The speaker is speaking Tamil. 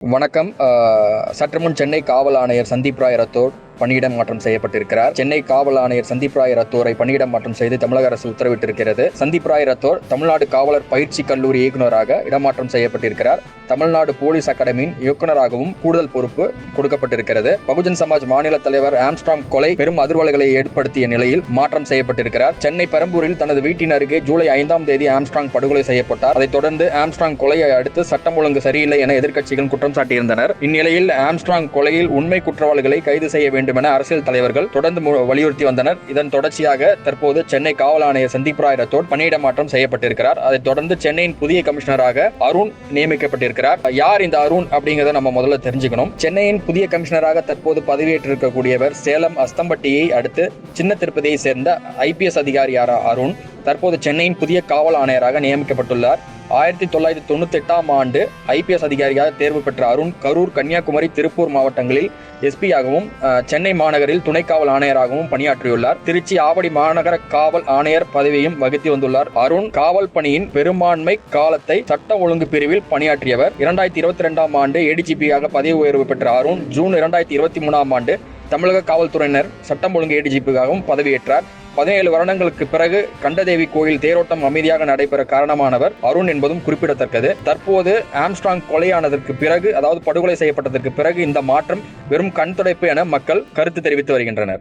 வணக்கம். சற்றுமுன் சென்னை காவல் ஆணையர் சந்தீப் ராய் ரத்தோர் பணியிட மாற்றம் செய்யப்பட்டிருக்கிறார். சென்னை காவல் ஆணையர் சந்தீப் ராய் ரத்தோரை பணியிட மாற்றம் செய்து தமிழக அரசு உத்தரவிட்டிருக்கிறது. சந்தீப் ராய் ரத்தோர் தமிழ்நாடு காவலர் பயிற்சி கல்லூரி இயக்குநராக இடமாற்றம் செய்யப்பட்டிருக்கிறார். தமிழ்நாடு போலீஸ் அகாடமியின் இயக்குநராகவும் கூடுதல் பொறுப்பு கொடுக்கப்பட்டிருக்கிறது. பகுஜன் சமாஜ் மாநில தலைவர் ஆம்ஸ்ட்ராங் கொலை பெரும் அதிர்வலைகளை ஏற்படுத்திய நிலையில் மாற்றம் செய்யப்பட்டிருக்கிறார். சென்னை பெரம்பூரில் தனது வீட்டின் அருகே ஜூலை 5ஆம் தேதி ஆம்ஸ்ட்ராங் படுகொலை செய்யப்பட்டார். அதைத் தொடர்ந்து ஆம்ஸ்ட்ராங் கொலையை அடுத்து சட்டம் ஒழுங்கு சரியில்லை என எதிர்க்கட்சிகள் குற்றம் சாட்டியிருந்தனர். இந்நிலையில் ஆம்ஸ்ட்ராங் கொலையில் உண்மை குற்றவாளிகளை கைது செய்ய வேண்டும் என அரசியல் தலைவர்கள் தொடர்ந்து வலியுறுத்தி வந்தனர். இதன் தொடர்ச்சியாக தற்போது சென்னை காவல் ஆணையர் சந்தீப் ராய் ரத்தோர் பணியிட மாற்றம் செய்யப்பட்டிருக்கிறார். அதைத் தொடர்ந்து சென்னையின் புதிய கமிஷனராக அருண் நியமிக்கப்பட்டிருக்கிறார். யார் இந்த அருண் அப்படிங்கறத நம்ம முதல்ல தெரிஞ்சுக்கணும். சென்னையின் புதிய கமிஷனராக தற்போது பதவியேற்றிருக்கக்கூடியவர் சேலம் அஸ்தம்பட்டியை அடுத்து சின்ன திருப்பதியை சேர்ந்த IPS அதிகாரியான அருண் தற்போது சென்னையின் புதிய காவல் ஆணையராக நியமிக்கப்பட்டுள்ளார். 1998ஆம் ஆண்டு IPS அதிகாரியாக தேர்வு பெற்ற அருண் கரூர், கன்னியாகுமரி, திருப்பூர் மாவட்டங்களில் SP-யாகவும் சென்னை மாநகரில் துணை காவல் ஆணையராகவும் பணியாற்றியுள்ளார். திருச்சி, ஆவடி மாநகர காவல் ஆணையர் பதவியையும் வகித்து வந்துள்ளார். அருண் காவல் பணியின் பெரும்பான்மை காலத்தை சட்ட ஒழுங்கு பிரிவில் பணியாற்றியவர். 2022ஆம் ஆண்டு ADGP-யாக பதவி உயர்வு பெற்ற அருண் ஜூன் 2023ஆம் ஆண்டு தமிழக காவல்துறையினர் சட்டம் ஒழுங்கு ADGP-ஆகவும் பதவியேற்றார். 17 வருடங்களுக்கு பிறகு கண்டதேவி கோயில் தேரோட்டம் அமைதியாக நடைபெற காரணமானவர் அருண் என்பதும் குறிப்பிடத்தக்கது. தற்போது ஆம்ஸ்ட்ராங் கொலையானதற்கு பிறகு, அதாவது படுகொலை செய்யப்பட்டதற்கு பிறகு இந்த மாற்றம் வெறும் கண் துடைப்பு என மக்கள் கருத்து தெரிவித்து வருகின்றனர்.